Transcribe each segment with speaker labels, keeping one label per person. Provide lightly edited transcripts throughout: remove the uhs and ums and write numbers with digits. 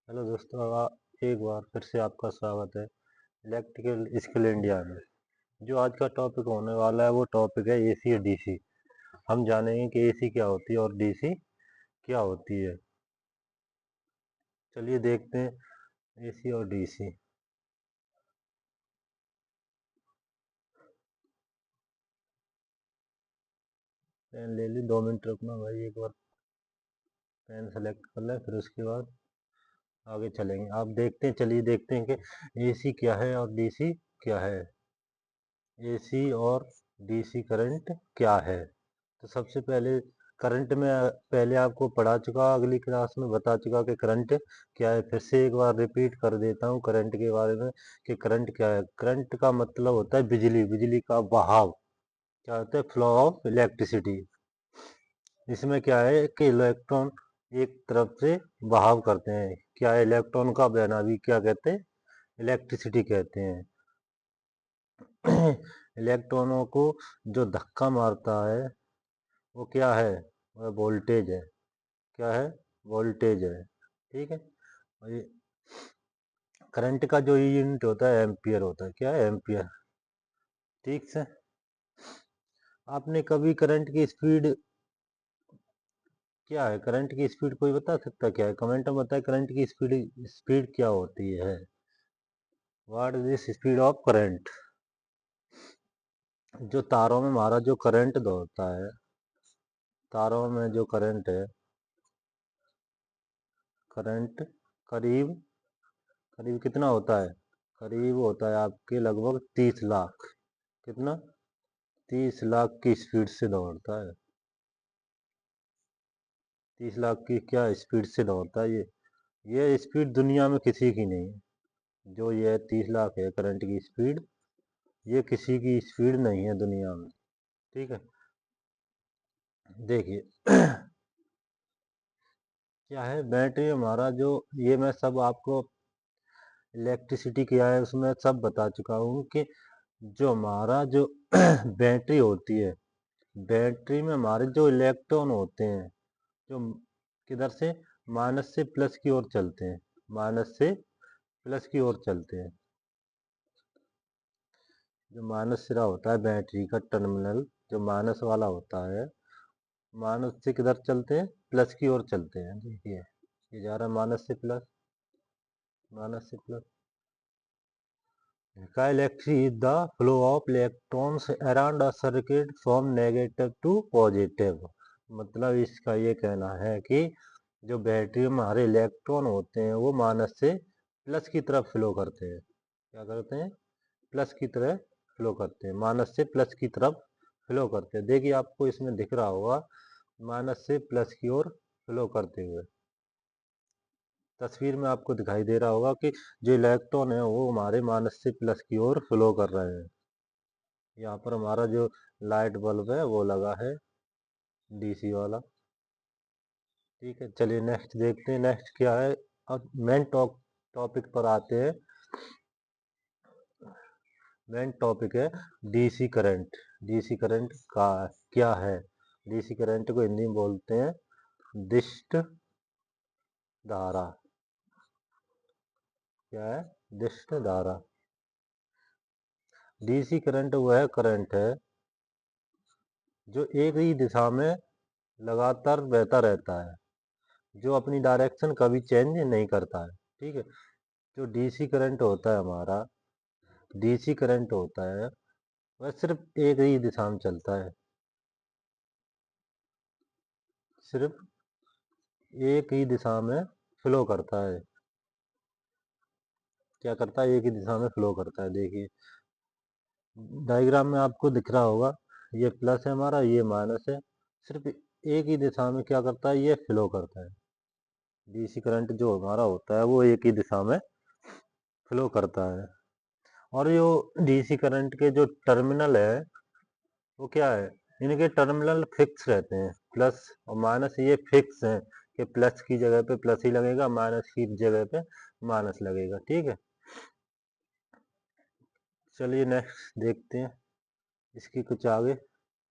Speaker 1: Hello दोस्तों, एक बार फिर से आपका स्वागत है इलेक्ट्रिकल स्किल इंडिया में। जो आज का टॉपिक होने वाला है वो टॉपिक है एसी और डीसी। हम जानेंगे कि एसी क्या होती है और डीसी क्या होती है। चलिए देखते हैं एसी और डीसी। पेन ले ली, 2 मिनट रुकना भाई, एक बार पेन सेलेक्ट कर लें फिर उसके बाद आगे चलेंगे। आप देखते हैं, चलिए देखते हैं कि एसी क्या है और डीसी क्या है। एसी और डीसी करंट क्या है। तो सबसे पहले करंट में पहले आपको पढ़ा चुका, अगली क्लास में बता चुका कि करंट क्या है। फिर से एक बार रिपीट कर देता हूँ करंट के बारे में कि करंट क्या है। करंट का मतलब होता है बिजली, बिजली का बहाव। क्या होता है? Flow of electricity. इसमें क्या है कि इलेक्ट्रॉन एक तरफ से बहाव करते हैं। क्या है? इलेक्ट्रॉन का बहना भी क्या कहते हैं? इलेक्ट्रिसिटी कहते हैं। इलेक्ट्रॉनों को जो धक्का मारता है वो क्या है? वह वोल्टेज है। क्या है? वोल्टेज है। ठीक है। और ये करंट का जो यूनिट होता है एम्पियर होता है। क्या है? एम्पियर। ठीक से। आपने कभी करंट की स्पीड क्या है? करंट की स्पीड कोई बता सकता क्या है? कमेंट में बताए करंट की स्पीड स्पीड क्या होती है। What is this speed of current. जो तारों में हमारा जो करंट दौड़ता है, तारों में जो करंट है, करंट करीब करीब कितना होता है? करीब होता है आपके लगभग 30 लाख। कितना? 30 लाख की स्पीड से दौड़ता है। 30 लाख की क्या स्पीड से दौड़ता है ये स्पीड दुनिया में किसी की नहीं है। जो ये 30 लाख है करंट की स्पीड, ये किसी की स्पीड नहीं है दुनिया में। ठीक है। देखिए क्या है बैटरी हमारा जो, ये मैं सब आपको इलेक्ट्रिसिटी क्या है उसमें सब बता चुका हूँ कि जो हमारा जो बैटरी होती है, बैटरी में हमारे जो इलेक्ट्रॉन होते हैं, जो किधर से माइनस से प्लस की ओर चलते हैं, माइनस से प्लस की ओर चलते हैं। जो माइनस सिरा होता है बैटरी का टर्मिनल, जो माइनस वाला होता है, माइनस से किधर चलते हैं? प्लस की ओर चलते हैं। देखिए ये जा रहा है माइनस से प्लस, माइनस से plus. Electricity is the flow of electrons around a circuit from negative to positive। मतलब इसका ये कहना है कि जो बैटरी में हमारे इलेक्ट्रॉन होते हैं वो माइनस से प्लस की तरफ फ्लो करते हैं। क्या करते हैं? प्लस की तरह फ्लो करते हैं, माइनस से प्लस की तरफ फ्लो करते हैं। देखिए आपको इसमें दिख रहा होगा माइनस से प्लस की ओर फ्लो करते हुए। तस्वीर में आपको दिखाई दे रहा होगा कि जो इलेक्ट्रॉन है वो हमारे माइनस से प्लस की ओर फ्लो कर रहे हैं। यहाँ पर हमारा जो लाइट बल्ब है वो लगा है डीसी वाला। ठीक है, चलिए नेक्स्ट देखते हैं नेक्स्ट क्या है। अब मेन टॉपिक पर आते हैं। मेन टॉपिक है डीसी करंट। डीसी करंट का क्या है? डीसी करंट को हिंदी में बोलते हैं दिष्ट धारा। क्या है? दिष्ट धारा। डीसी करंट वह करंट है जो एक ही दिशा में लगातार बहता रहता है, जो अपनी डायरेक्शन कभी चेंज नहीं करता है। ठीक है। जो डीसी करंट होता है हमारा, डीसी करंट होता है वह सिर्फ एक ही दिशा में चलता है। सिर्फ एक ही दिशा में फ्लो करता है। क्या करता है? एक ही दिशा में फ्लो करता है। देखिए डायग्राम में आपको दिख रहा होगा, ये प्लस है हमारा, ये माइनस है। सिर्फ एक ही दिशा में क्या करता है? ये फ्लो करता है। डीसी करंट जो हमारा होता है वो एक ही दिशा में फ्लो करता है। और जो डीसी करंट के जो टर्मिनल है वो क्या है? इनके टर्मिनल फिक्स रहते हैं, प्लस और माइनस ये फिक्स हैं कि प्लस की जगह पे प्लस ही लगेगा, माइनस की जगह पे माइनस लगेगा। ठीक है। चलिए नेक्स्ट देखते हैं इसकी कुछ आगे।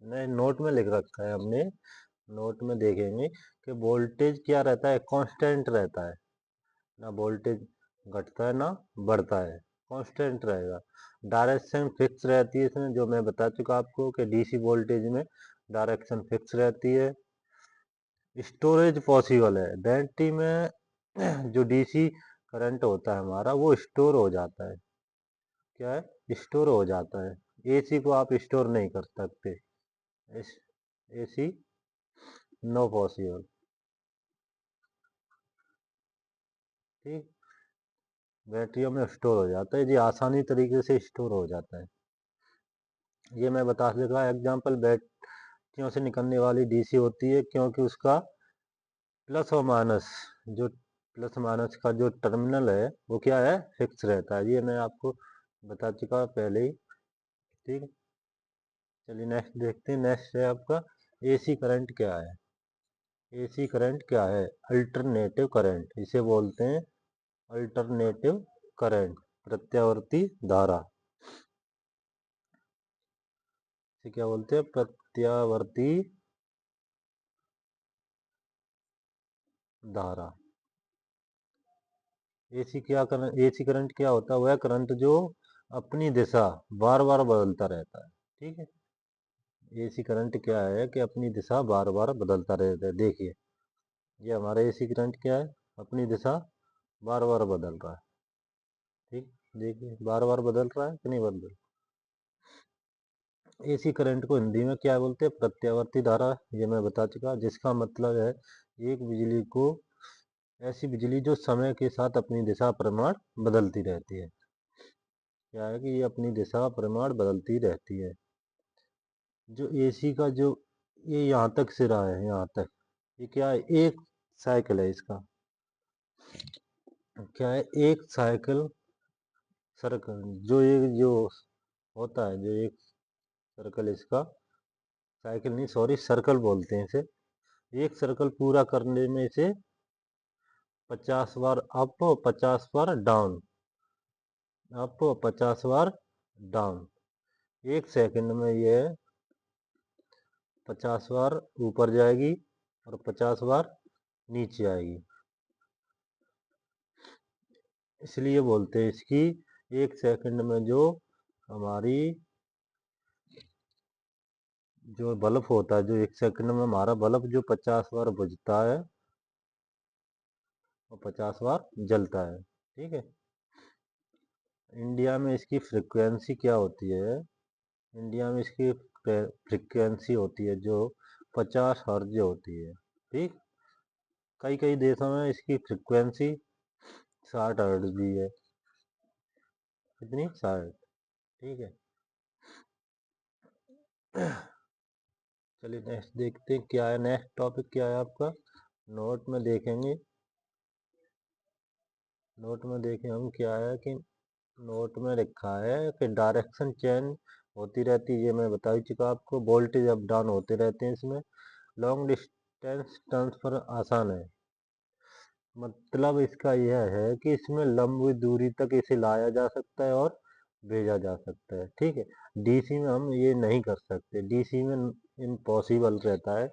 Speaker 1: नए नोट में लिख रखा है हमने, नोट में देखेंगे कि वोल्टेज क्या रहता है? कांस्टेंट रहता है। ना वोल्टेज घटता है ना बढ़ता है, कांस्टेंट रहेगा। डायरेक्शन फिक्स रहती है इसमें, जो मैं बता चुका आपको कि डीसी वोल्टेज में डायरेक्शन फिक्स रहती है। स्टोरेज पॉसिबल है, बैटरी में जो डीसी करंट होता है हमारा वो स्टोर हो जाता है। क्या है? स्टोर हो जाता है। एसी को आप स्टोर नहीं कर सकते, एसी नो पॉसिबल। ठीक, बैटरियों में स्टोर हो जाता है, ये आसानी तरीके से स्टोर हो जाता है। ये मैं बता देगा एग्जांपल, बैटरियों से निकलने वाली डीसी होती है क्योंकि उसका प्लस और माइनस, जो प्लस माइनस का जो टर्मिनल है वो क्या है? फिक्स रहता है। ये मैं आपको बता चुका पहले ही। ठीक है, चलिए नेक्स्ट देखते हैं। नेक्स्ट है आपका एसी करंट क्या है। एसी करंट क्या है? अल्टरनेटिव करंट, इसे बोलते हैं अल्टरनेटिव करंट, प्रत्यावर्ती धारा। इसे क्या बोलते हैं? प्रत्यावर्ती धारा। एसी करंट क्या होता है? वह करंट जो अपनी दिशा बार बार बदलता रहता है। ठीक है, एसी करंट क्या है कि अपनी दिशा बार बार बदलता रहता है। देखिए, ये हमारा एसी करंट क्या है? अपनी दिशा बार बार बदल रहा है। ठीक, देखिए बार बार बदल रहा है कि नहीं बदल। एसी करंट को हिंदी में क्या बोलते हैं? प्रत्यावर्ती धारा। ये मैं बता चुका, जिसका मतलब है एक बिजली को, ऐसी बिजली जो समय के साथ अपनी दिशा परिमाण बदलती रहती है। क्या है कि ये अपनी दिशा परिमाण बदलती रहती है। जो एसी का जो ये यहाँ तक सिरा है, यहाँ तक, ये क्या है? एक साइकिल है इसका। क्या है? एक साइकिल, सर्कल, जो ये जो होता है, जो एक सर्कल इसका, साइकिल नहीं सॉरी सर्कल बोलते हैं इसे। एक सर्कल पूरा करने में इसे 50 बार अप, 50 बार डाउन, अप 50 बार डाउन। एक सेकंड में ये 50 बार ऊपर जाएगी और 50 बार नीचे आएगी। इसलिए बोलते हैं इसकी, एक सेकंड में जो हमारी जो बल्ब होता है, जो एक सेकंड में हमारा बल्ब जो 50 बार बुझता है और 50 बार जलता है। ठीक है, इंडिया में इसकी फ्रिक्वेंसी क्या होती है? इंडिया में इसकी फ्रिक्वेंसी होती है जो 50 हर्ट्ज होती है। ठीक, कई कई देशों में इसकी फ्रिक्वेंसी 60 हर्ट्ज भी है। कितनी? 60। ठीक है, चलिए नेक्स्ट देखते हैं क्या है। नेक्स्ट टॉपिक क्या है आपका? नोट में देखेंगे, नोट में देखें हम क्या है कि नोट में लिखा है कि डायरेक्शन चेंज होती रहती है। ये मैं बता ही चुका आपको, वोल्टेज अप डाउन होते रहते हैं इसमें। लॉन्ग डिस्टेंस ट्रांसफर आसान है, मतलब इसका यह है कि इसमें लंबी दूरी तक इसे लाया जा सकता है और भेजा जा सकता है। ठीक है, डीसी में हम ये नहीं कर सकते, डीसी में इम्पॉसिबल रहता है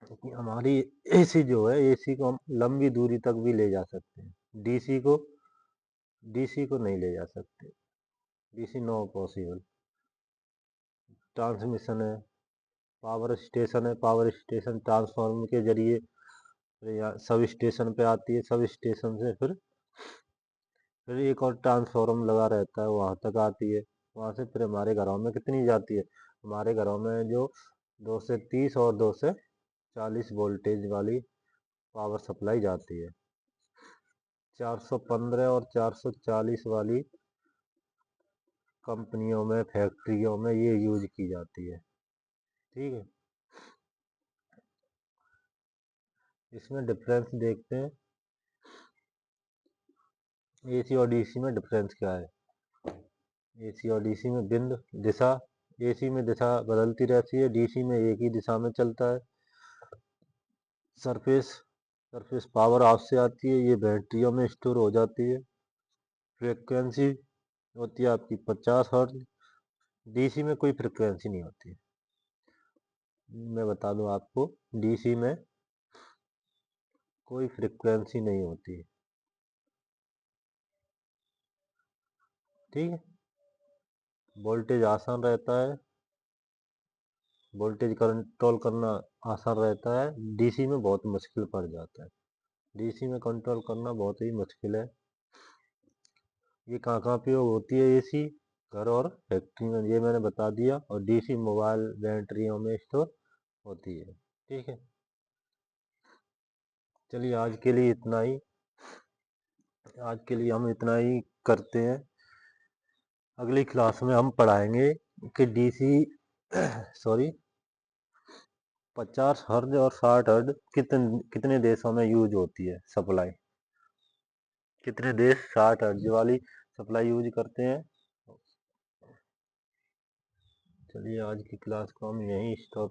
Speaker 1: कि हमारी एसी जो है, एसी को हम लंबी दूरी तक भी ले जा सकते हैं, डीसी को नहीं ले जा सकते, डीसी नो पॉसिबल। ट्रांसमिशन है, पावर स्टेशन है, पावर स्टेशन ट्रांसफार्मर के जरिए या सब स्टेशन पे आती है, सब स्टेशन से फिर एक और ट्रांसफार्मर लगा रहता है, वहां तक आती है। वहां से फिर हमारे घरों में कितनी जाती है? हमारे घरों में जो 230 और 240 वोल्टेज वाली पावर सप्लाई जाती है। 415 और 440 वाली कंपनियों में, फैक्ट्रियों में ये यूज की जाती है। ठीक है, इसमें डिफरेंस देखते हैं, एसी और डीसी में डिफरेंस क्या है। एसी और डीसी में बिंदु दिशा, एसी में दिशा बदलती रहती है, डीसी में एक ही दिशा में चलता है। सरफेस, सरफेस पावर हाउस से आती है, ये बैटरियों में स्टोर हो जाती है। फ्रिक्वेंसी होती है आपकी 50 हर्ट्ज, डीसी में कोई फ्रिक्वेंसी नहीं होती। मैं बता दूं आपको, डीसी में कोई फ्रिक्वेंसी नहीं होती। ठीक है। वोल्टेज आसान रहता है, वोल्टेज कंट्रोल करना आसान रहता है, डीसी में बहुत मुश्किल पड़ जाता है। डीसी में कंट्रोल करना बहुत ही मुश्किल है। ये कहाँ कहाँ पे होती है एसी? घर और फैक्ट्री में, ये मैंने बता दिया। और डीसी मोबाइल बैटरियों में स्टोर होती है। ठीक है, चलिए आज के लिए इतना ही। आज के लिए हम इतना ही करते हैं। अगली क्लास में हम पढ़ाएंगे कि डीसी सॉरी 50 हर्ट्ज और 60 हर्ट्ज कितने देशों में यूज होती है सप्लाई। कितने देश 60 हर्ट्ज वाली सप्लाई यूज करते हैं। चलिए आज की क्लास को हम यहीं स्टॉप